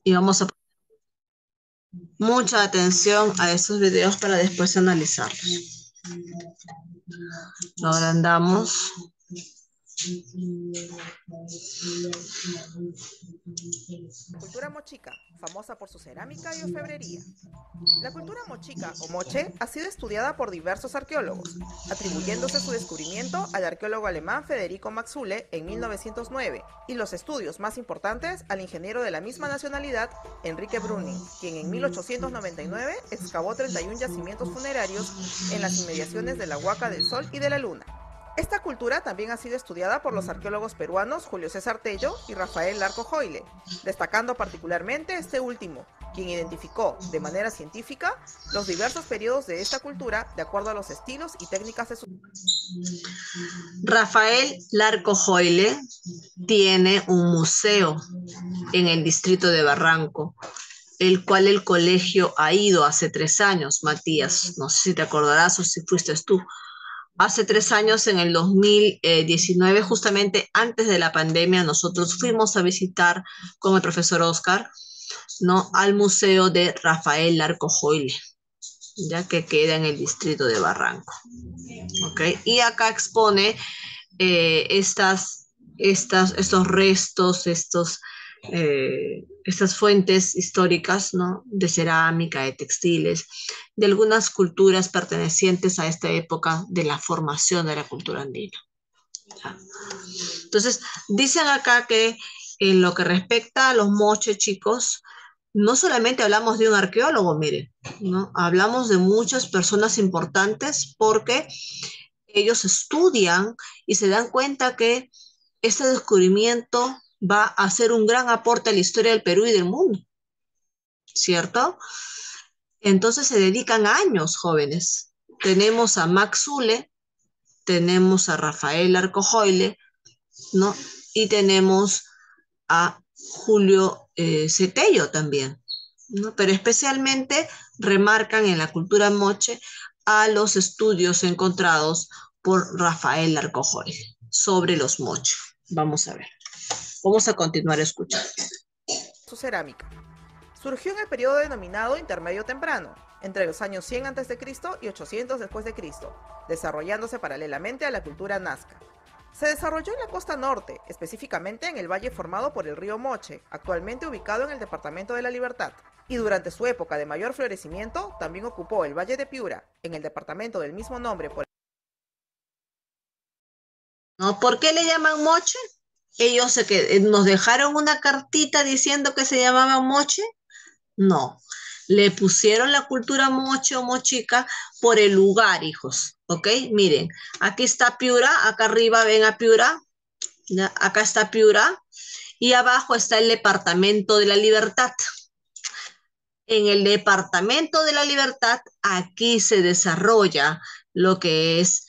Y vamos a poner mucha atención a estos videos para después analizarlos. Lo agrandamos. Cultura mochica, famosa por su cerámica y orfebrería. La cultura mochica o moche ha sido estudiada por diversos arqueólogos, atribuyéndose su descubrimiento al arqueólogo alemán Federico Maxule en 1909 y los estudios más importantes al ingeniero de la misma nacionalidad, Enrique Brüning, quien en 1899 excavó 31 yacimientos funerarios en las inmediaciones de la Huaca del Sol y de la Luna. Esta cultura también ha sido estudiada por los arqueólogos peruanos Julio César Tello y Rafael Larco Joyle, destacando particularmente este último, quien identificó de manera científica los diversos periodos de esta cultura de acuerdo a los estilos y técnicas de su... Rafael Larco Joyle tiene un museo en el distrito de Barranco, el cual el colegio ha ido hace 3 años, Matías. No sé si te acordarás o si fuiste tú. Hace 3 años, en el 2019, justamente antes de la pandemia, nosotros fuimos a visitar con el profesor Oscar, ¿no?, al museo de Rafael Larco Joyle, ya que queda en el distrito de Barranco. ¿Okay? Y acá expone estos restos, estas fuentes históricas, ¿no?, de cerámica, de textiles, de algunas culturas pertenecientes a esta época de la formación de la cultura andina. ¿Ya? Entonces, dicen acá que en lo que respecta a los moches, chicos, no solamente hablamos de un arqueólogo, miren, ¿no? Hablamos de muchas personas importantes porque ellos estudian y se dan cuenta que este descubrimiento va a hacer un gran aporte a la historia del Perú y del mundo, ¿cierto? Entonces se dedican años, jóvenes. Tenemos a Max Zule, tenemos a Rafael Arcojoyle, ¿no? Y tenemos a Julio Cetello también, ¿no? Pero especialmente remarcan en la cultura moche a los estudios encontrados por Rafael Arcojoyle sobre los moches. Vamos a ver. Vamos a continuar escuchando. su cerámica. Surgió en el periodo denominado Intermedio Temprano, entre los años 100 a.C. y 800 después de Cristo, desarrollándose paralelamente a la cultura nazca. Se desarrolló en la costa norte, específicamente en el valle formado por el río Moche, actualmente ubicado en el departamento de La Libertad, y durante su época de mayor florecimiento también ocupó el valle de Piura, en el departamento del mismo nombre por... ¿No? ¿Por qué le llaman moche? Ellos nos dejaron una cartita diciendo que se llamaba moche. No, le pusieron la cultura moche o mochica por el lugar, hijos, ¿ok? Miren, aquí está Piura, acá arriba ven a Piura, ¿ya? Acá está Piura y abajo está el Departamento de la Libertad. En el Departamento de la Libertad, aquí se desarrolla lo que es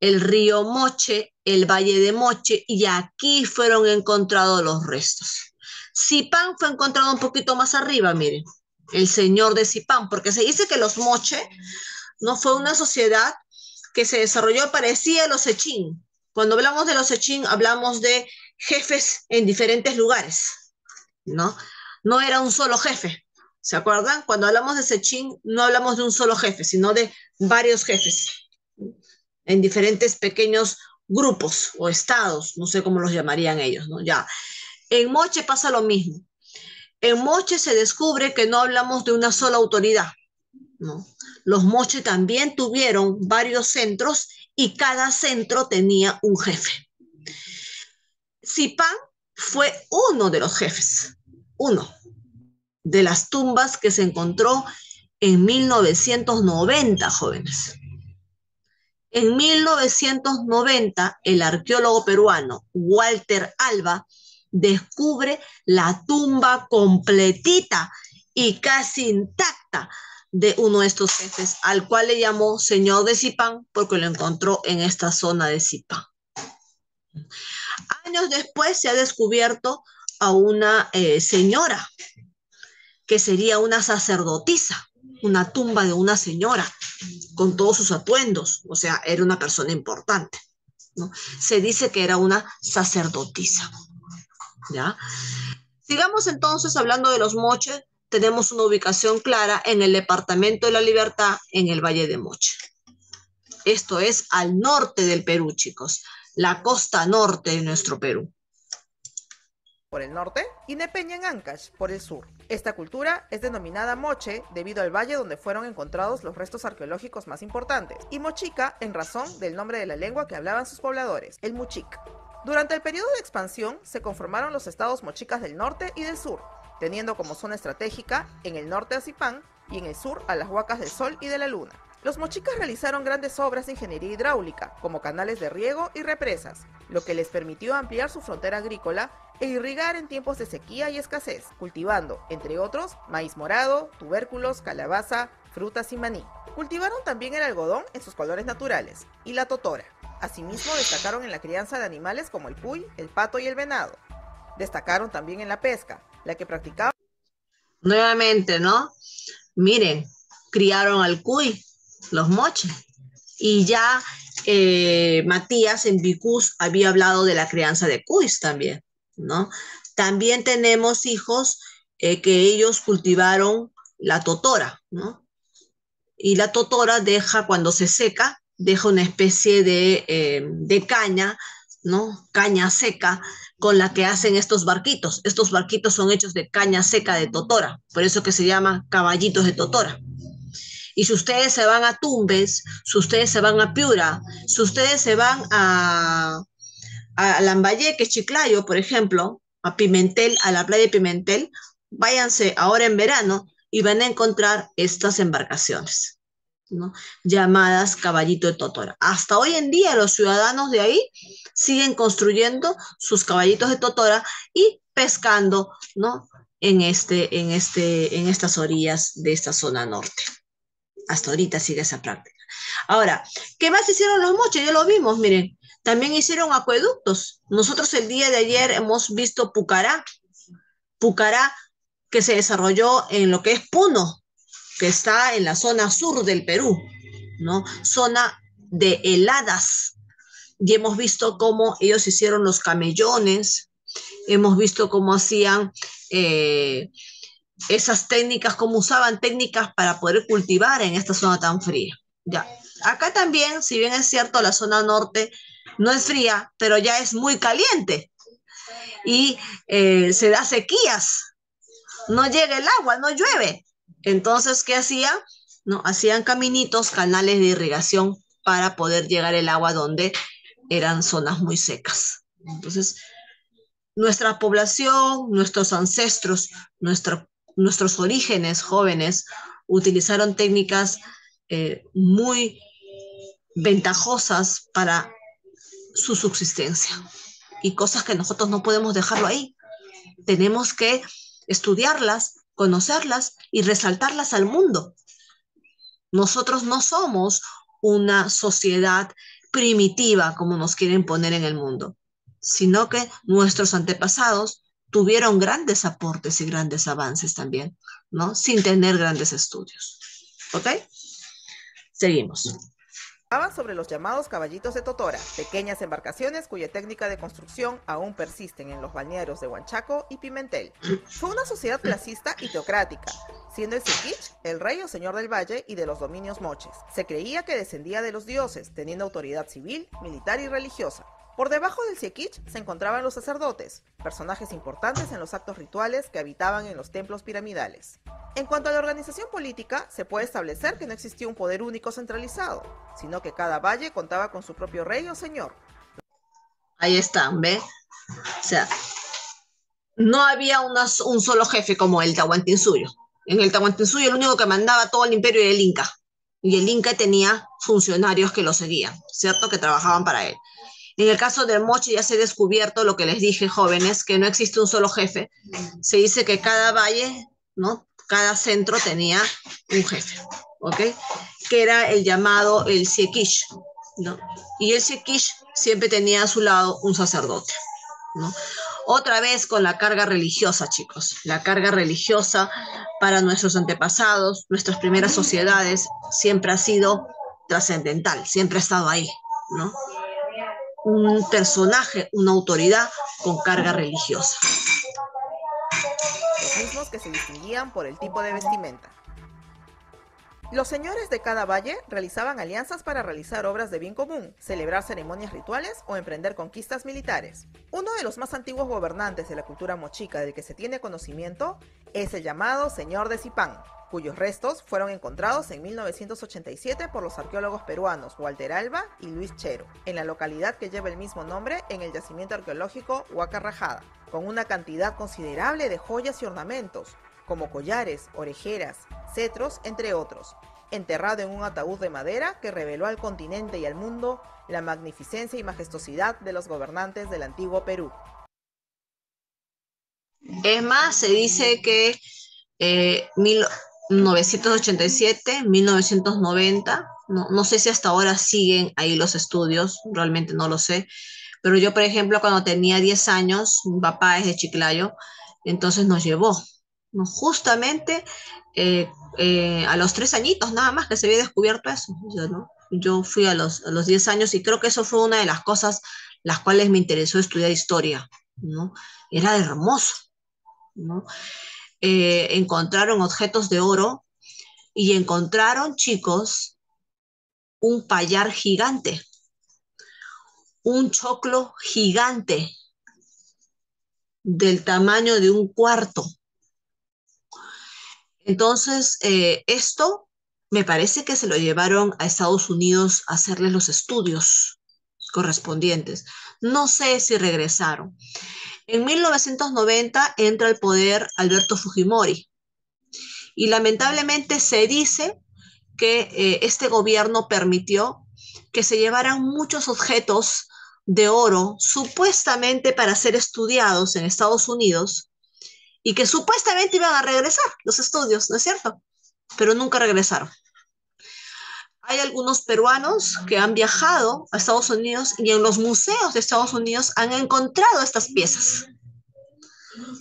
el río Moche, el Valle de Moche, y aquí fueron encontrados los restos. Zipán fue encontrado un poquito más arriba, miren, el señor de Zipán, porque se dice que los Moche no fue una sociedad que se desarrolló parecida a los Echín. Cuando hablamos de los Echín, hablamos de jefes en diferentes lugares, ¿no? No era un solo jefe. ¿Se acuerdan? Cuando hablamos de Sechín, no hablamos de un solo jefe, sino de varios jefes en diferentes pequeños grupos o estados, no sé cómo los llamarían ellos, ¿no? Ya. En Moche pasa lo mismo. En Moche se descubre que no hablamos de una sola autoridad, ¿no? Los Moche también tuvieron varios centros y cada centro tenía un jefe. Zipán fue uno de los jefes, uno de las tumbas que se encontró en 1990, jóvenes. En 1990, el arqueólogo peruano Walter Alba descubre la tumba completita y casi intacta de uno de estos jefes, al cual le llamó señor de Zipán porque lo encontró en esta zona de Zipán. Años después se ha descubierto a una señora que sería una sacerdotisa, una tumba de una señora con todos sus atuendos, o sea, era una persona importante, ¿no? Se dice que era una sacerdotisa, ¿ya? Sigamos entonces hablando de los moches. Tenemos una ubicación clara en el departamento de La Libertad, en el Valle de Moche. Esto es al norte del Perú, chicos, la costa norte de nuestro Perú. Por el norte y Nepeña en Ancash por el sur. Esta cultura es denominada Moche debido al valle donde fueron encontrados los restos arqueológicos más importantes, y Mochica en razón del nombre de la lengua que hablaban sus pobladores, el Muchic. Durante el periodo de expansión se conformaron los estados mochicas del norte y del sur, teniendo como zona estratégica en el norte a Zipán y en el sur a las Huacas del Sol y de la Luna. Los mochicas realizaron grandes obras de ingeniería hidráulica, como canales de riego y represas, lo que les permitió ampliar su frontera agrícola e irrigar en tiempos de sequía y escasez, cultivando, entre otros, maíz morado, tubérculos, calabaza, frutas y maní. Cultivaron también el algodón en sus colores naturales y la totora. Asimismo, destacaron en la crianza de animales como el cuy, el pato y el venado. Destacaron también en la pesca, la que practicaban. Nuevamente, ¿no? Miren, criaron al cuy, los moches. Y ya Matías en Vicús había hablado de la crianza de cuys también, ¿no? También tenemos hijos que ellos cultivaron la totora, ¿no? Y la totora deja, cuando se seca, deja una especie de caña, ¿no? Caña seca con la que hacen estos barquitos. Estos barquitos son hechos de caña seca de totora, por eso que se llaman caballitos de totora. Y si ustedes se van a Tumbes, si ustedes se van a Piura, si ustedes se van a Lambayeque, Chiclayo, por ejemplo, a Pimentel, a la playa de Pimentel, váyanse ahora en verano y van a encontrar estas embarcaciones, ¿no? Llamadas caballito de totora. Hasta hoy en día los ciudadanos de ahí siguen construyendo sus caballitos de totora y pescando, ¿no? En estas orillas de esta zona norte. Hasta ahorita sigue esa práctica. Ahora, ¿qué más hicieron los moches? Ya lo vimos, miren. También hicieron acueductos. Nosotros el día de ayer hemos visto Pucará. Pucará que se desarrolló en lo que es Puno, que está en la zona sur del Perú, ¿no? Zona de heladas. Y hemos visto cómo ellos hicieron los camellones, hemos visto cómo hacían esas técnicas, cómo usaban técnicas para poder cultivar en esta zona tan fría. Ya. Acá también, si bien es cierto, la zona norte no es fría, pero ya es muy caliente y se da sequías, no llega el agua, no llueve. Entonces, ¿qué hacían? No, hacían caminitos, canales de irrigación para poder llegar el agua donde eran zonas muy secas. Entonces, nuestra población, nuestros ancestros, nuestros orígenes jóvenes utilizaron técnicas muy ventajosas para su subsistencia y cosas que nosotros no podemos dejarlo ahí. Tenemos que estudiarlas, conocerlas y resaltarlas al mundo. Nosotros no somos una sociedad primitiva como nos quieren poner en el mundo, sino que nuestros antepasados tuvieron grandes aportes y grandes avances también, ¿no? Sin tener grandes estudios. ¿Ok? Seguimos. Sobre los llamados caballitos de totora, pequeñas embarcaciones cuya técnica de construcción aún persisten en los balnearios de Huanchaco y Pimentel. Fue una sociedad clasista y teocrática, siendo el Siquich el rey o señor del valle y de los dominios moches. Se creía que descendía de los dioses, teniendo autoridad civil, militar y religiosa. Por debajo del Siquich se encontraban los sacerdotes, personajes importantes en los actos rituales que habitaban en los templos piramidales. En cuanto a la organización política, se puede establecer que no existía un poder único centralizado, sino que cada valle contaba con su propio rey o señor. Ahí están, ¿ve? O sea, no había un solo jefe como el Tahuantinsuyo. En el Tahuantinsuyo el único que mandaba todo el imperio era el Inca. Y el Inca tenía funcionarios que lo seguían, ¿cierto? Que trabajaban para él. En el caso del Moche ya se ha descubierto lo que les dije, jóvenes, que no existe un solo jefe. Se dice que cada valle, ¿no? Cada centro tenía un jefe, ¿ok? Que era el llamado el Siequish, ¿no? Y el Siequish siempre tenía a su lado un sacerdote, ¿no? Otra vez con la carga religiosa, chicos. La carga religiosa para nuestros antepasados, nuestras primeras sociedades, siempre ha sido trascendental, siempre ha estado ahí, ¿no? Un personaje, una autoridad con carga religiosa. que se distinguían por el tipo de vestimenta. Los señores de cada valle realizaban alianzas para realizar obras de bien común, celebrar ceremonias rituales o emprender conquistas militares. Uno de los más antiguos gobernantes de la cultura mochica del que se tiene conocimiento es el llamado Señor de Zipán, cuyos restos fueron encontrados en 1987 por los arqueólogos peruanos Walter Alba y Luis Chero, en la localidad que lleva el mismo nombre en el yacimiento arqueológico Huaca Rajada, con una cantidad considerable de joyas y ornamentos, como collares, orejeras, cetros, entre otros, enterrado en un ataúd de madera que reveló al continente y al mundo la magnificencia y majestuosidad de los gobernantes del antiguo Perú. Es más, se dice que 1987, 1990, no sé si hasta ahora siguen ahí los estudios, realmente no lo sé, pero yo, por ejemplo, cuando tenía 10 años, mi papá es de Chiclayo, entonces nos llevó, ¿no? Justamente a los 3 añitos nada más que se había descubierto eso. Yo, ¿no? Yo fui a los 10 años y creo que eso fue una de las cosas las cuales me interesó estudiar historia, ¿no? Era hermoso, ¿no? Encontraron objetos de oro y encontraron, chicos, un payar gigante, un choclo gigante del tamaño de un cuarto. Entonces, esto me parece que se lo llevaron a Estados Unidos a hacerles los estudios correspondientes. No sé si regresaron. En 1990 entra al poder Alberto Fujimori y lamentablemente se dice que este gobierno permitió que se llevaran muchos objetos de oro supuestamente para ser estudiados en Estados Unidos y que supuestamente iban a regresar los estudios, ¿no es cierto? Pero nunca regresaron. Hay algunos peruanos que han viajado a Estados Unidos y en los museos de Estados Unidos han encontrado estas piezas.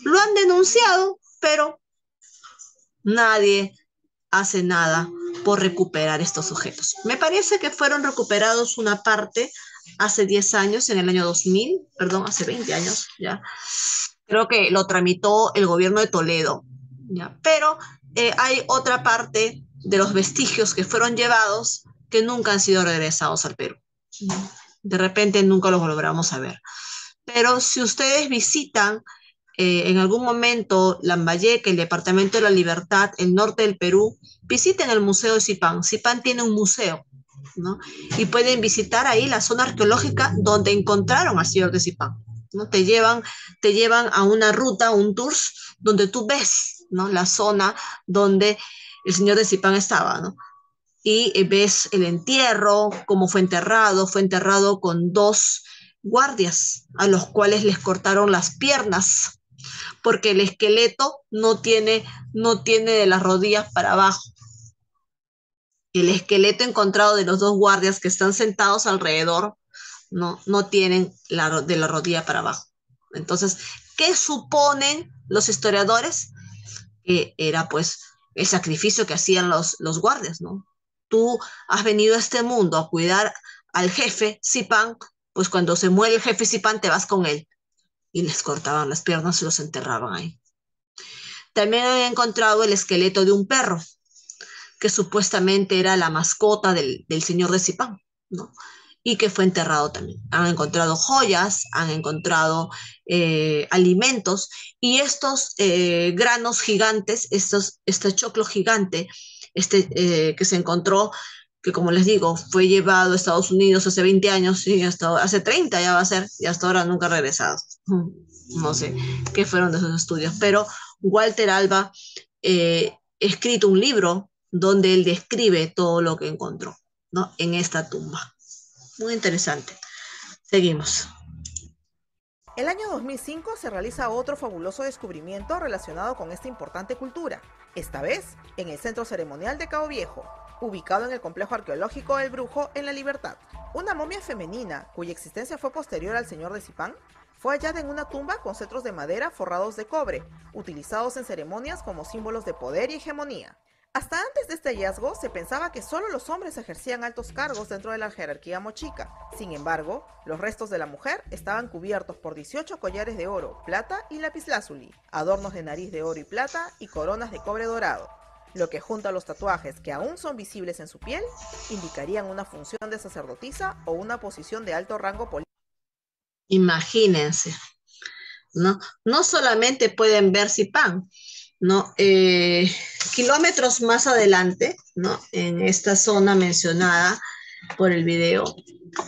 Lo han denunciado, pero nadie hace nada por recuperar estos objetos. Me parece que fueron recuperados una parte hace 10 años, en el año 2000, perdón, hace 20 años, ya. Creo que lo tramitó el gobierno de Toledo, ¿ya? Pero hay otra parte de los vestigios que fueron llevados que nunca han sido regresados al Perú. De repente nunca los volveremos a ver. Pero si ustedes visitan en algún momento Lambayeque, el Departamento de la Libertad, el norte del Perú, visiten el Museo de Zipán. Zipán tiene un museo, ¿no? Y pueden visitar ahí la zona arqueológica donde encontraron al señor de Zipán, ¿no? Te llevan a una ruta, un tour, donde tú ves, ¿no? La zona donde el señor de Zipán estaba, ¿no? Y ves el entierro, cómo fue enterrado con 2 guardias a los cuales les cortaron las piernas, porque el esqueleto no tiene de las rodillas para abajo. El esqueleto encontrado de los 2 guardias que están sentados alrededor no tienen de la rodilla para abajo. Entonces, ¿qué suponen los historiadores? Que era pues el sacrificio que hacían los guardias, ¿no? Tú has venido a este mundo a cuidar al jefe Zipán, pues cuando se muere el jefe Zipán te vas con él. Y les cortaban las piernas y los enterraban ahí. También han encontrado el esqueleto de un perro, que supuestamente era la mascota del señor de Zipán, ¿no? Y que fue enterrado también. Han encontrado joyas, han encontrado alimentos, y estos granos gigantes, este choclo gigante, que se encontró, que como les digo, fue llevado a Estados Unidos hace 20 años, y hasta hace 30 ya va a ser, y hasta ahora nunca ha regresado. No sé qué fueron de esos estudios, pero Walter Alba ha escrito un libro donde él describe todo lo que encontró, ¿no? En esta tumba. Muy interesante. Seguimos. El año 2005 se realiza otro fabuloso descubrimiento relacionado con esta importante cultura, esta vez en el Centro Ceremonial de Cabo Viejo, ubicado en el complejo arqueológico El Brujo en La Libertad. Una momia femenina, cuya existencia fue posterior al señor de Zipán, fue hallada en una tumba con cetros de madera forrados de cobre, utilizados en ceremonias como símbolos de poder y hegemonía. Hasta antes de este hallazgo se pensaba que solo los hombres ejercían altos cargos dentro de la jerarquía mochica. Sin embargo, los restos de la mujer estaban cubiertos por 18 collares de oro, plata y lapislázuli, adornos de nariz de oro y plata y coronas de cobre dorado, lo que junto a los tatuajes que aún son visibles en su piel, indicarían una función de sacerdotisa o una posición de alto rango político. Imagínense, ¿no? No solamente pueden ver Zipán, ¿no? Kilómetros más adelante, ¿no? En esta zona mencionada por el video,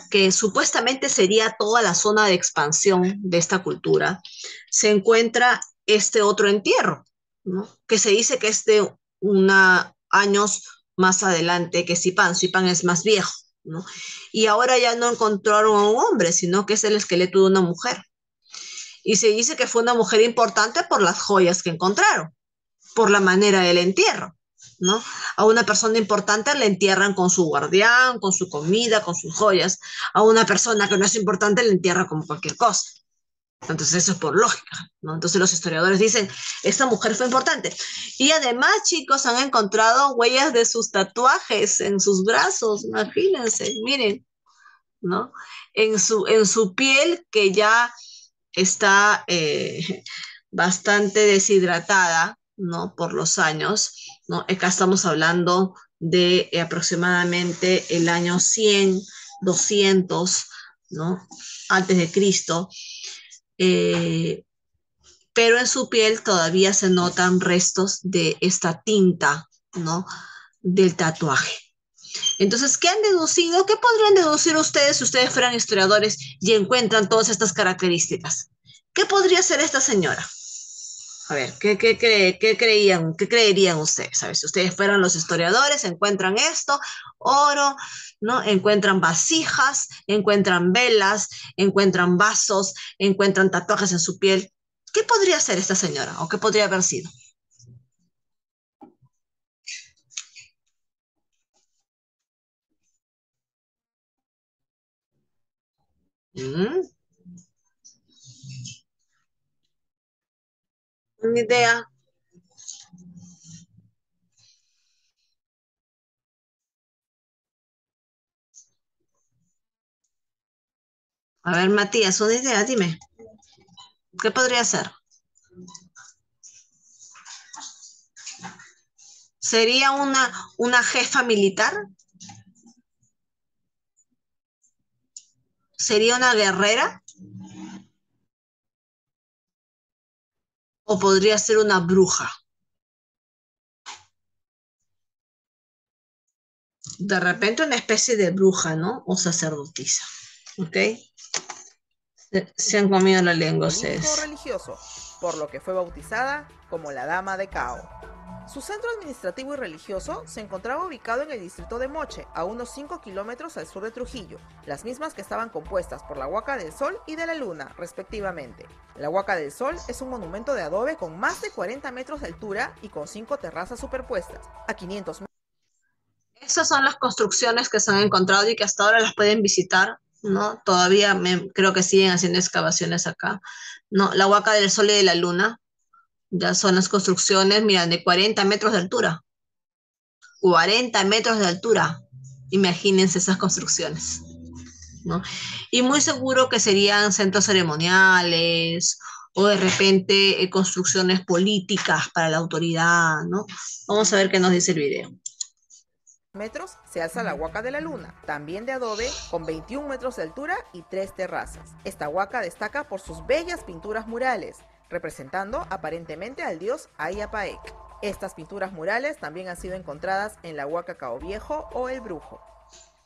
que supuestamente sería toda la zona de expansión de esta cultura, se encuentra este otro entierro, ¿no? Que se dice que es de años más adelante que Zipán. Zipán es más viejo, ¿no? Y ahora ya no encontraron a un hombre, sino que es el esqueleto de una mujer. Y se dice que fue una mujer importante por las joyas que encontraron, por la manera del entierro, ¿no? A una persona importante la entierran con su guardián, con su comida, con sus joyas. A una persona que no es importante la entierran como cualquier cosa. Entonces eso es por lógica, ¿no? Entonces los historiadores dicen, esta mujer fue importante. Y además, chicos, han encontrado huellas de sus tatuajes en sus brazos, imagínense, miren, ¿no? En su piel que ya está bastante deshidratada, ¿no? Por los años, ¿no? Acá estamos hablando de aproximadamente el año 100, 200, ¿no? Antes de Cristo. Eh, pero en su piel todavía se notan restos de esta tinta, ¿no? Del tatuaje. Entonces, ¿qué han deducido? ¿Qué podrían deducir ustedes si ustedes fueran historiadores y encuentran todas estas características? ¿Qué podría ser esta señora? A ver, ¿qué creerían ustedes? A ver, si ustedes fueran los historiadores, encuentran esto, oro, ¿no? Encuentran vasijas, encuentran velas, encuentran vasos, encuentran tatuajes en su piel. ¿Qué podría ser esta señora? ¿O qué podría haber sido? ¿Mm? ¿Una idea? A ver, Matías, una idea, dime. ¿Qué podría ser? ¿Sería una jefa militar? ¿Sería una guerrera? ¿O podría ser una bruja? De repente una especie de bruja, ¿no? O sacerdotisa. ¿Ok? Se han comido la lengua Político o ustedes. religioso, por lo que fue bautizada como la Dama de Cao. Su centro administrativo y religioso se encontraba ubicado en el distrito de Moche, a unos 5 kilómetros al sur de Trujillo, las mismas que estaban compuestas por la Huaca del Sol y de la Luna, respectivamente. La Huaca del Sol es un monumento de adobe con más de 40 metros de altura y con 5 terrazas superpuestas, a 500 metros. Esas son las construcciones que se han encontrado y que hasta ahora las pueden visitar, ¿no? Todavía creo que siguen haciendo excavaciones acá, ¿no? La Huaca del Sol y de la Luna, ya son las construcciones, miran, de 40 metros de altura. 40 metros de altura. Imagínense esas construcciones, ¿no? Y muy seguro que serían centros ceremoniales o de repente construcciones políticas para la autoridad, ¿no? Vamos a ver qué nos dice el video. Metros se alza la Huaca de la Luna, también de adobe, con 21 metros de altura y 3 terrazas. Esta huaca destaca por sus bellas pinturas murales, representando aparentemente al dios Ayapaec. Estas pinturas murales también han sido encontradas en la Huaca Cao Viejo o el Brujo.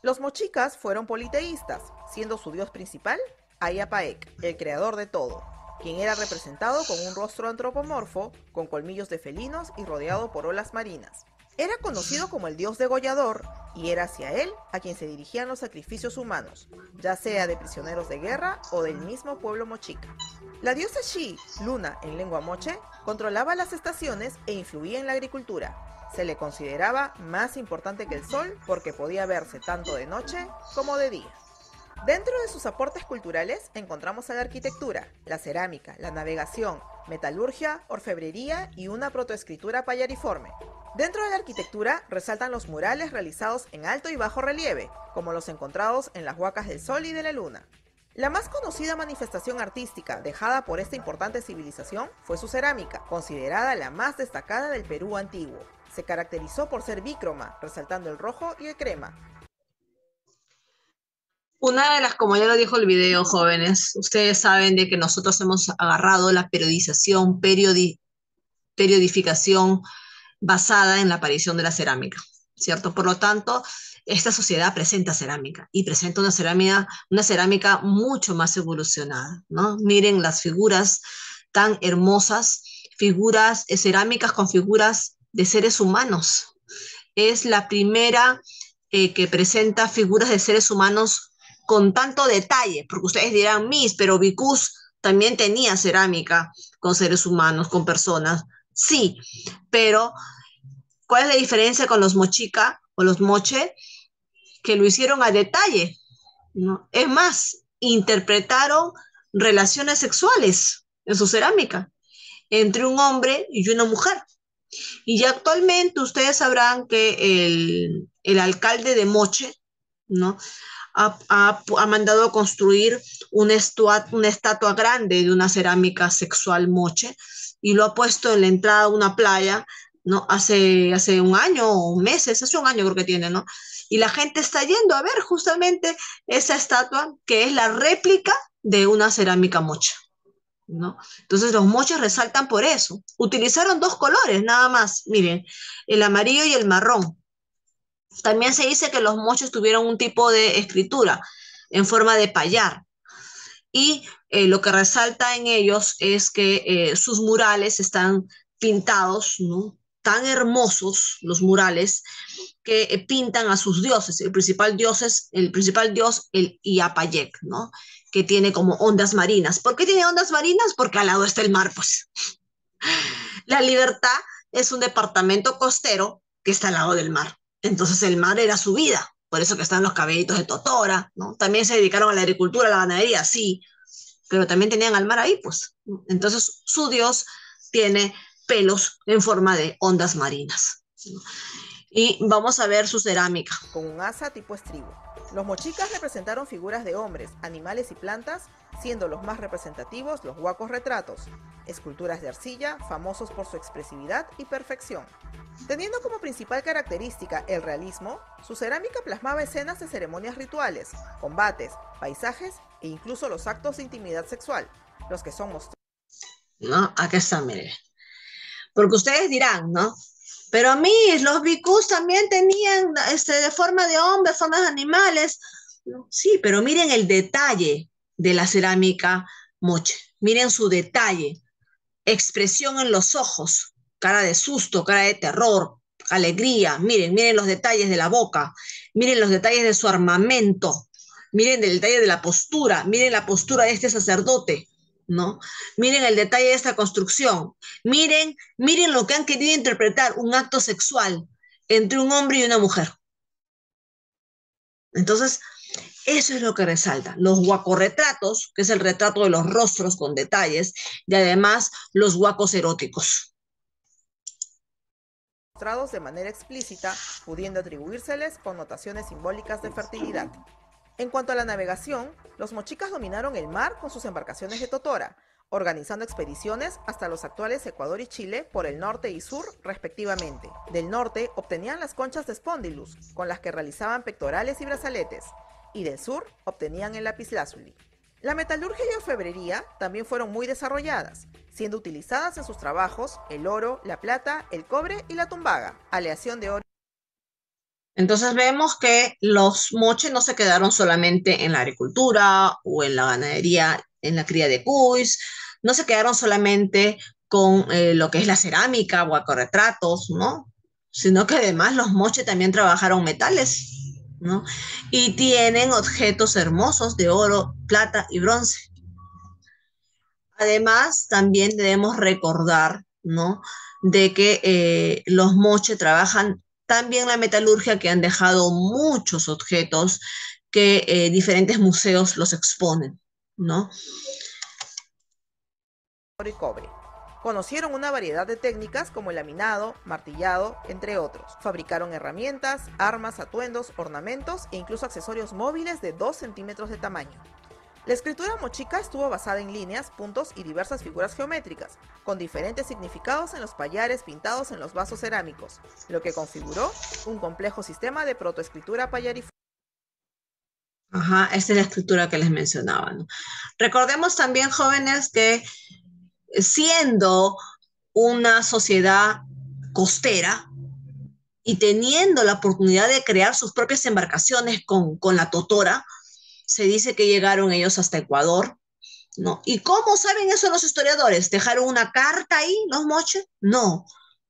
Los mochicas fueron politeístas, siendo su dios principal Ayapaec, el creador de todo, quien era representado con un rostro antropomorfo, con colmillos de felinos y rodeado por olas marinas. Era conocido como el dios degollador y era hacia él a quien se dirigían los sacrificios humanos, ya sea de prisioneros de guerra o del mismo pueblo mochica. La diosa Xi, Luna en lengua moche, controlaba las estaciones e influía en la agricultura. Se le consideraba más importante que el sol porque podía verse tanto de noche como de día. Dentro de sus aportes culturales encontramos a la arquitectura, la cerámica, la navegación, metalurgia, orfebrería y una protoescritura payariforme. Dentro de la arquitectura resaltan los murales realizados en alto y bajo relieve, como los encontrados en las Huacas del Sol y de la Luna. La más conocida manifestación artística dejada por esta importante civilización fue su cerámica, considerada la más destacada del Perú antiguo. Se caracterizó por ser bícroma, resaltando el rojo y el crema. Una de las, como ya lo dijo el video, jóvenes, ustedes saben de que nosotros hemos agarrado la periodización, periodificación basada en la aparición de la cerámica, ¿cierto? Por lo tanto, esta sociedad presenta cerámica y presenta una cerámica mucho más evolucionada, ¿no? Miren las figuras tan hermosas, figuras cerámicas con figuras de seres humanos. Es la primera que presenta figuras de seres humanos con tanto detalle, porque ustedes dirán, Miss, pero Vicus también tenía cerámica con seres humanos, con personas. Sí, pero ¿cuál es la diferencia con los mochica o los moche? Que lo hicieron a detalle, ¿no? Es más, interpretaron relaciones sexuales en su cerámica entre un hombre y una mujer. Y ya actualmente ustedes sabrán que el alcalde de Moche, ¿no? Ha mandado construir una estatua grande de una cerámica sexual moche y lo ha puesto en la entrada de una playa, ¿no? Hace un año o meses, hace un año creo que tiene, ¿no? Y la gente está yendo a ver justamente esa estatua que es la réplica de una cerámica mocha, ¿no? Entonces los moches resaltan por eso. Utilizaron dos colores nada más, miren, el amarillo y el marrón. También se dice que los mochos tuvieron un tipo de escritura en forma de payar. Y lo que resalta en ellos es que sus murales están pintados, ¿no? Tan hermosos los murales que pintan a sus dioses. El principal dios, el Iapayec, ¿no? Que tiene como ondas marinas. ¿Por qué tiene ondas marinas? Porque al lado está el mar, pues. La Libertad es un departamento costero que está al lado del mar. Entonces el mar era su vida, por eso que están los caballitos de Totora, ¿no? También se dedicaron a la agricultura, a la ganadería, sí, pero también tenían al mar ahí, pues. Entonces su dios tiene pelos en forma de ondas marinas. Y vamos a ver su cerámica. Con un asa tipo estribo. Los mochicas representaron figuras de hombres, animales y plantas, siendo los más representativos los huacos retratos, esculturas de arcilla famosos por su expresividad y perfección. Teniendo como principal característica el realismo, su cerámica plasmaba escenas de ceremonias rituales, combates, paisajes e incluso los actos de intimidad sexual, los que son mostrados. ¿No? Acá está, mire. Porque ustedes dirán, ¿no? Pero a mí los bicús también tenían de forma de hombre, formas de animales. ¿No? Sí, pero miren el detalle de la cerámica moche. Miren su detalle, expresión en los ojos, cara de susto, cara de terror, alegría. Miren los detalles de la boca, miren los detalles de su armamento, miren el detalle de la postura, miren la postura de este sacerdote, ¿no? Miren el detalle de esta construcción, miren lo que han querido interpretar, un acto sexual entre un hombre y una mujer. Entonces, eso es lo que resalta. Los guacorretratos, que es el retrato de los rostros con detalles, y además los guacos eróticos. Mostrados de manera explícita, pudiendo atribuírseles connotaciones simbólicas de fertilidad. En cuanto a la navegación, los mochicas dominaron el mar con sus embarcaciones de totora, organizando expediciones hasta los actuales Ecuador y Chile por el norte y sur respectivamente. Del norte obtenían las conchas de Spondylus, con las que realizaban pectorales y brazaletes, y del sur obtenían el lapislázuli. La metalurgia y orfebrería también fueron muy desarrolladas, siendo utilizadas en sus trabajos el oro, la plata, el cobre y la tumbaga, aleación de oro. Entonces vemos que los moches no se quedaron solamente en la agricultura o en la ganadería, en la cría de cuys, no se quedaron solamente con lo que es la cerámica o acorretratos, ¿no? Sino que además los moches también trabajaron metales, ¿no? Y tienen objetos hermosos de oro, plata y bronce. Además, también debemos recordar, ¿no? De que los moche trabajan tan bien la metalurgia que han dejado muchos objetos que diferentes museos los exponen, ¿no? Y cobre. Conocieron una variedad de técnicas como el laminado, martillado, entre otros. Fabricaron herramientas, armas, atuendos, ornamentos e incluso accesorios móviles de 2 centímetros de tamaño. La escritura mochica estuvo basada en líneas, puntos y diversas figuras geométricas, con diferentes significados en los payares pintados en los vasos cerámicos, lo que configuró un complejo sistema de protoescritura payariforme. Ajá, esta es la escritura que les mencionaba, ¿no? Recordemos también, jóvenes, que siendo una sociedad costera y teniendo la oportunidad de crear sus propias embarcaciones con la totora, se dice que llegaron ellos hasta Ecuador, ¿no? ¿Y cómo saben eso los historiadores? ¿Dejaron una carta ahí, los moches? No,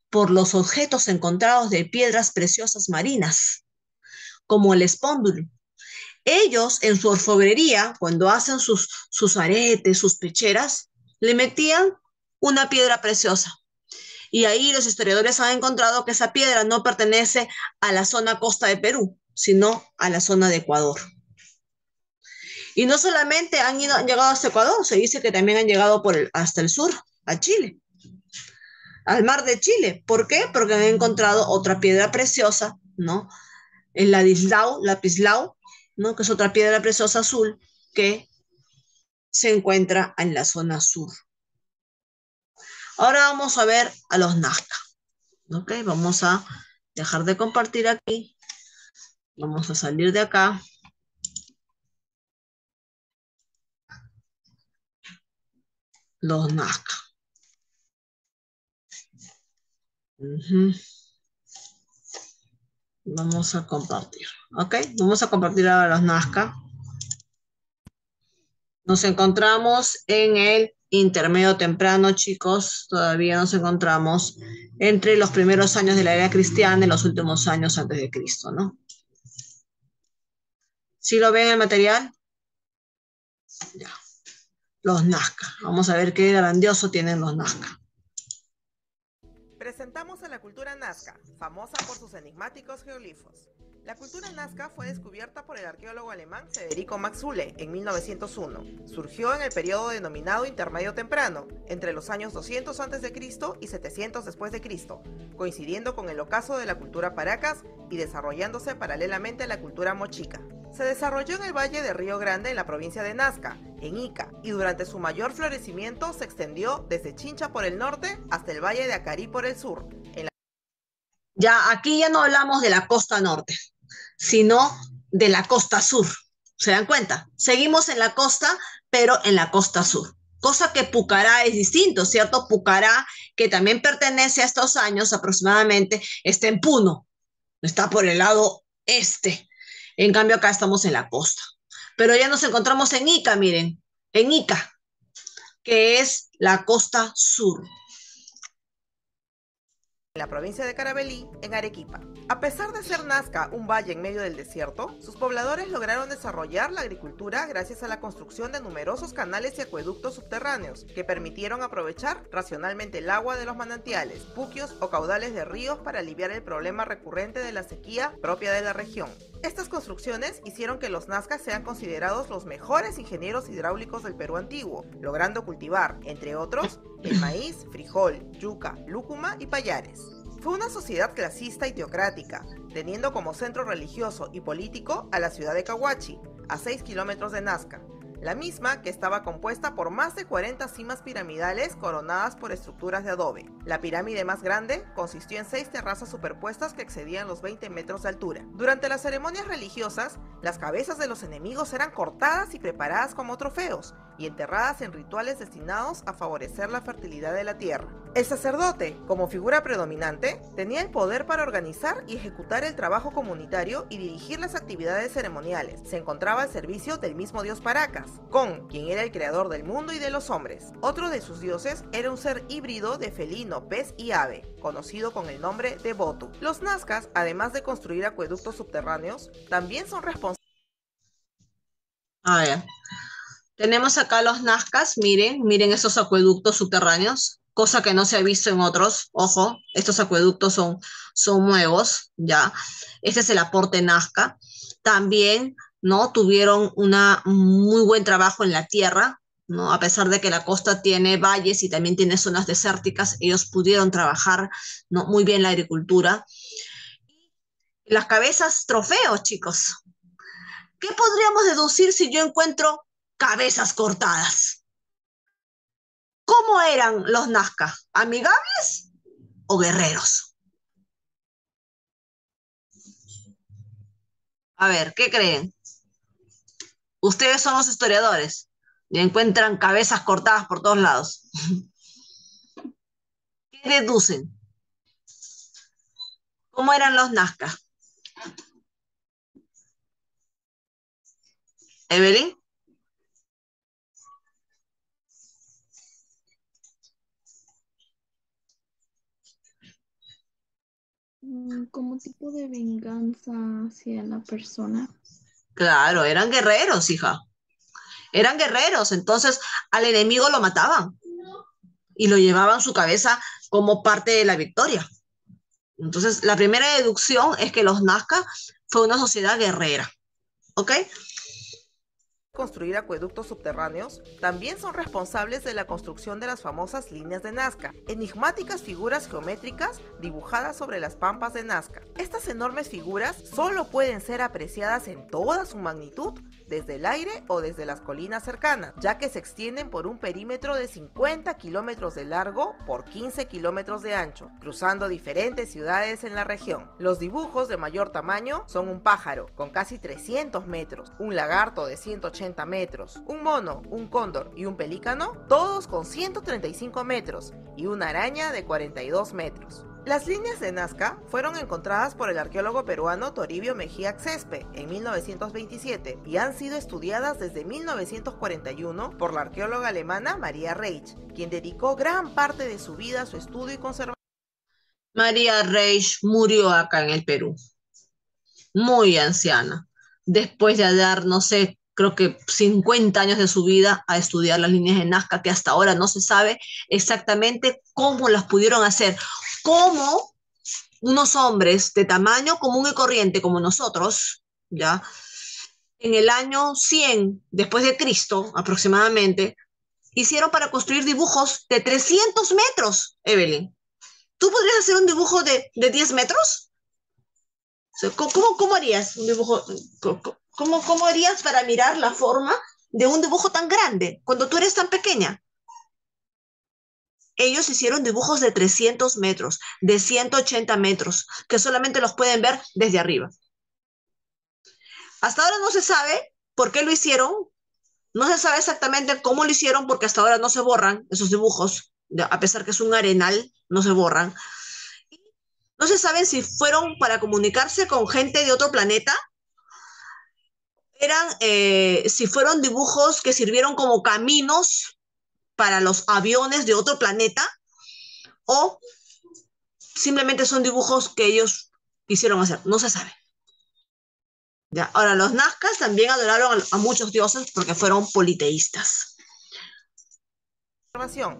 por los objetos encontrados de piedras preciosas marinas, como el espóndulo. Ellos en su orfebrería, cuando hacen sus aretes, sus pecheras, le metían una piedra preciosa. Y ahí los historiadores han encontrado que esa piedra no pertenece a la zona costa de Perú, sino a la zona de Ecuador. Y no solamente han llegado hasta Ecuador, se dice que también han llegado hasta el sur, a Chile, al mar de Chile. ¿Por qué? Porque han encontrado otra piedra preciosa, ¿no? El lapislao, ¿no? Que es otra piedra preciosa azul que se encuentra en la zona sur. Ahora vamos a ver a los Nazca. ¿Ok? Vamos a dejar de compartir aquí. Vamos a salir de acá. Los Nazca. Vamos a compartir. ¿Ok? Vamos a compartir ahora los Nazca. Nos encontramos en el intermedio temprano, chicos. Todavía nos encontramos entre los primeros años de la era cristiana y los últimos años antes de Cristo, ¿no? ¿Sí lo ven el material? Ya. Los Nazca. Vamos a ver qué grandioso tienen los Nazca. Presentamos a la cultura Nazca, famosa por sus enigmáticos geoglifos. La cultura Nazca fue descubierta por el arqueólogo alemán Federico Max Uhle en 1901. Surgió en el periodo denominado Intermedio Temprano, entre los años 200 a.C. y 700 después de Cristo, coincidiendo con el ocaso de la cultura Paracas y desarrollándose paralelamente a la cultura mochica. Se desarrolló en el valle de Río Grande en la provincia de Nazca, en Ica, y durante su mayor florecimiento se extendió desde Chincha por el norte hasta el valle de Acarí por el sur. Ya, aquí ya no hablamos de la costa norte, sino de la costa sur. ¿Se dan cuenta? Seguimos en la costa, pero en la costa sur. Cosa que Pucará es distinto, ¿cierto? Pucará, que también pertenece a estos años aproximadamente, está en Puno, está por el lado este. En cambio, acá estamos en la costa. Pero ya nos encontramos en Ica, miren, en Ica, que es la costa sur. En la provincia de Carabelí, en Arequipa. A pesar de ser Nazca un valle en medio del desierto, sus pobladores lograron desarrollar la agricultura gracias a la construcción de numerosos canales y acueductos subterráneos que permitieron aprovechar racionalmente el agua de los manantiales, puquios o caudales de ríos para aliviar el problema recurrente de la sequía propia de la región. Estas construcciones hicieron que los Nazcas sean considerados los mejores ingenieros hidráulicos del Perú antiguo, logrando cultivar, entre otros, el maíz, frijol, yuca, lúcuma y payares. Fue una sociedad clasista y teocrática, teniendo como centro religioso y político a la ciudad de Cahuachi, a 6 kilómetros de Nazca, la misma que estaba compuesta por más de 40 cimas piramidales coronadas por estructuras de adobe. La pirámide más grande consistió en 6 terrazas superpuestas que excedían los 20 metros de altura. Durante las ceremonias religiosas, las cabezas de los enemigos eran cortadas y preparadas como trofeos, y enterradas en rituales destinados a favorecer la fertilidad de la tierra. El sacerdote, como figura predominante, tenía el poder para organizar y ejecutar el trabajo comunitario y dirigir las actividades ceremoniales. Se encontraba al servicio del mismo dios Paracas, Con, quien era el creador del mundo y de los hombres. Otro de sus dioses era un ser híbrido de felino, pez y ave, conocido con el nombre de Botu. Los Nazcas, además de construir acueductos subterráneos, también son responsables. Tenemos acá los Nazcas, miren esos acueductos subterráneos, cosa que no se ha visto en otros. Ojo, estos acueductos son nuevos, ya. Este es el aporte Nazca. También ¿no? Tuvieron un muy buen trabajo en la tierra, ¿no? A pesar de que la costa tiene valles y también tiene zonas desérticas, ellos pudieron trabajar, ¿no? Muy bien la agricultura. Las cabezas trofeos, chicos. ¿Qué podríamos deducir si yo encuentro cabezas cortadas? ¿Cómo eran los Nazca? ¿Amigables o guerreros? A ver, ¿qué creen? Ustedes son los historiadores y encuentran cabezas cortadas por todos lados. ¿Qué deducen? ¿Cómo eran los Nazca? ¿Evelyn? Como tipo de venganza hacia la persona. Claro, eran guerreros, hija. Eran guerreros, entonces al enemigo lo mataban y lo llevaban su cabeza como parte de la victoria. Entonces, la primera deducción es que los Nazca fue una sociedad guerrera, ¿ok? Construir acueductos subterráneos, también son responsables de la construcción de las famosas líneas de Nazca, enigmáticas figuras geométricas dibujadas sobre las pampas de Nazca. Estas enormes figuras solo pueden ser apreciadas en toda su magnitud desde el aire o desde las colinas cercanas, ya que se extienden por un perímetro de 50 kilómetros de largo por 15 kilómetros de ancho, cruzando diferentes ciudades en la región. Los dibujos de mayor tamaño son un pájaro con casi 300 metros, un lagarto de 180 metros, un mono, un cóndor y un pelícano, todos con 135 metros, y una araña de 42 metros. Las líneas de Nazca fueron encontradas por el arqueólogo peruano Toribio Mejía Xespe en 1927 y han sido estudiadas desde 1941 por la arqueóloga alemana Maria Reich, quien dedicó gran parte de su vida a su estudio y conservación. María Reich murió acá en el Perú, muy anciana, después de dar, no sé, creo que 50 años de su vida a estudiar las líneas de Nazca, que hasta ahora no se sabe exactamente cómo las pudieron hacer, cómo unos hombres de tamaño común y corriente como nosotros, ¿ya? En el año 100 después de Cristo aproximadamente, hicieron para construir dibujos de 300 metros, Evelyn. ¿Tú podrías hacer un dibujo de 10 metros? O sea, ¿cómo harías un dibujo? ¿Cómo harías para mirar la forma de un dibujo tan grande cuando tú eres tan pequeña? Ellos hicieron dibujos de 300 metros, de 180 metros, que solamente los pueden ver desde arriba. Hasta ahora no se sabe por qué lo hicieron, no se sabe exactamente cómo lo hicieron, porque hasta ahora no se borran esos dibujos, a pesar que es un arenal, no se borran. No se sabe si fueron para comunicarse con gente de otro planeta, si fueron dibujos que sirvieron como caminos para los aviones de otro planeta, o simplemente son dibujos que ellos quisieron hacer, no se sabe. ¿Ya? Ahora, los nazcas también adoraron a muchos dioses porque fueron politeístas.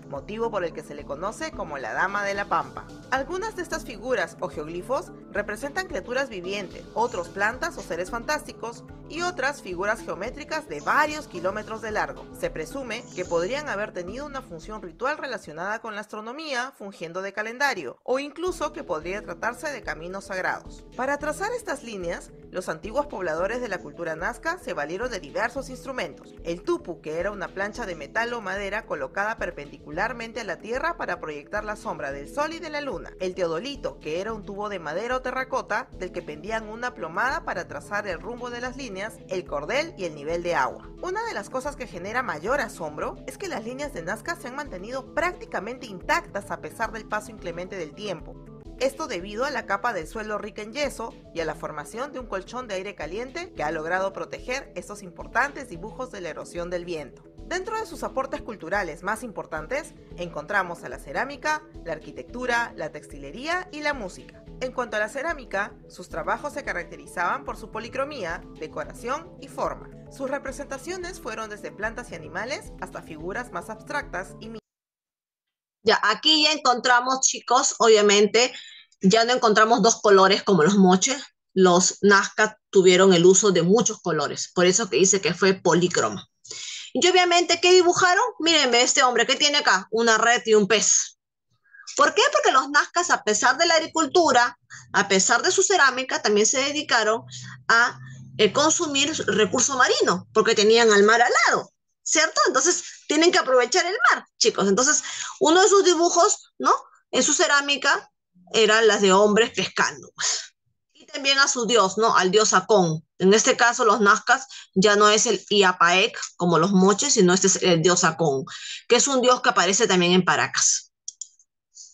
Motivo por el que se le conoce como la Dama de la Pampa. Algunas de estas figuras o geoglifos representan criaturas vivientes, otros plantas o seres fantásticos, y otras figuras geométricas de varios kilómetros de largo. Se presume que podrían haber tenido una función ritual relacionada con la astronomía, fungiendo de calendario, o incluso que podría tratarse de caminos sagrados. Para trazar estas líneas, los antiguos pobladores de la cultura nazca se valieron de diversos instrumentos. El tupu, que era una plancha de metal o madera colocada perpendicularmente a la tierra para proyectar la sombra del sol y de la luna. El teodolito, que era un tubo de madera o terracota del que pendían una plomada para trazar el rumbo de las líneas. El cordel y el nivel de agua. Una de las cosas que genera mayor asombro es que las líneas de Nazca se han mantenido prácticamente intactas a pesar del paso inclemente del tiempo. Esto debido a la capa del suelo rica en yeso y a la formación de un colchón de aire caliente que ha logrado proteger estos importantes dibujos de la erosión del viento. Dentro de sus aportes culturales más importantes, encontramos a la cerámica, la arquitectura, la textilería y la música. En cuanto a la cerámica, sus trabajos se caracterizaban por su policromía, decoración y forma. Sus representaciones fueron desde plantas y animales hasta figuras más abstractas y ya, aquí ya encontramos, chicos, obviamente, ya no encontramos dos colores como los moches. Los nazca tuvieron el uso de muchos colores. Por eso que dice que fue polícroma. Y obviamente, ¿qué dibujaron? Miren, este hombre, ¿qué tiene acá? Una red y un pez. ¿Por qué? Porque los nazcas, a pesar de la agricultura, a pesar de su cerámica, también se dedicaron a consumir recurso marino, porque tenían al mar al lado, ¿cierto? Entonces, tienen que aprovechar el mar, chicos. Entonces, uno de sus dibujos, ¿no? En su cerámica eran las de hombres pescando. Y también a su dios, ¿no? Al dios Acón. En este caso, los nazcas ya no es el Iapaec, como los moches, sino este es el dios Acón, que es un dios que aparece también en Paracas.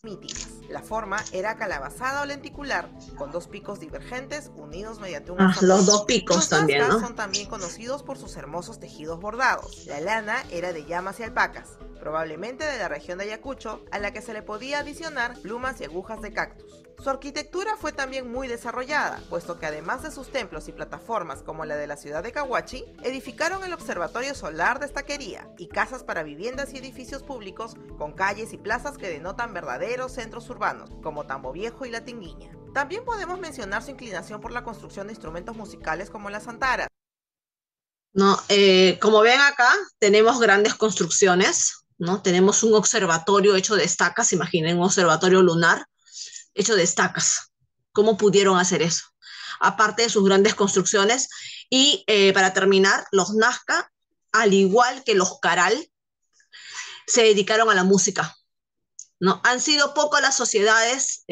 Míticas. La forma era calabazada o lenticular, con dos picos divergentes unidos mediante un Los dos picos Los también, nazcas ¿no? son también conocidos por sus hermosos tejidos bordados. La lana era de llamas y alpacas, probablemente de la región de Ayacucho, a la que se le podía adicionar plumas y agujas de cactus. Su arquitectura fue también muy desarrollada, puesto que además de sus templos y plataformas como la de la ciudad de Cahuachi, edificaron el observatorio solar de Estaquería y casas para viviendas y edificios públicos con calles y plazas que denotan verdaderos centros urbanos, como Tambo Viejo y La Tinguiña. También podemos mencionar su inclinación por la construcción de instrumentos musicales como las santaras. No, como ven acá, tenemos grandes construcciones, ¿no? Tenemos un observatorio hecho de estacas, imaginen un observatorio lunar hecho de estacas. ¿Cómo pudieron hacer eso? Aparte de sus grandes construcciones. Y para terminar, los Nazca, al igual que los Caral, se dedicaron a la música, ¿no? Han sido pocas las sociedades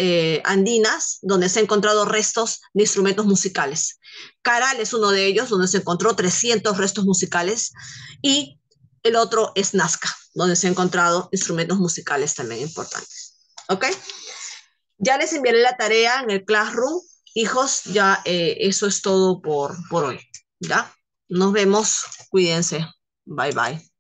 andinas donde se han encontrado restos de instrumentos musicales. Caral es uno de ellos, donde se encontró 300 restos musicales, y el otro es Nazca, donde se han encontrado instrumentos musicales también importantes. ¿Ok? Ya les enviaré la tarea en el Classroom. Hijos, ya eso es todo por hoy. ¿Ya? Nos vemos. Cuídense. Bye, bye.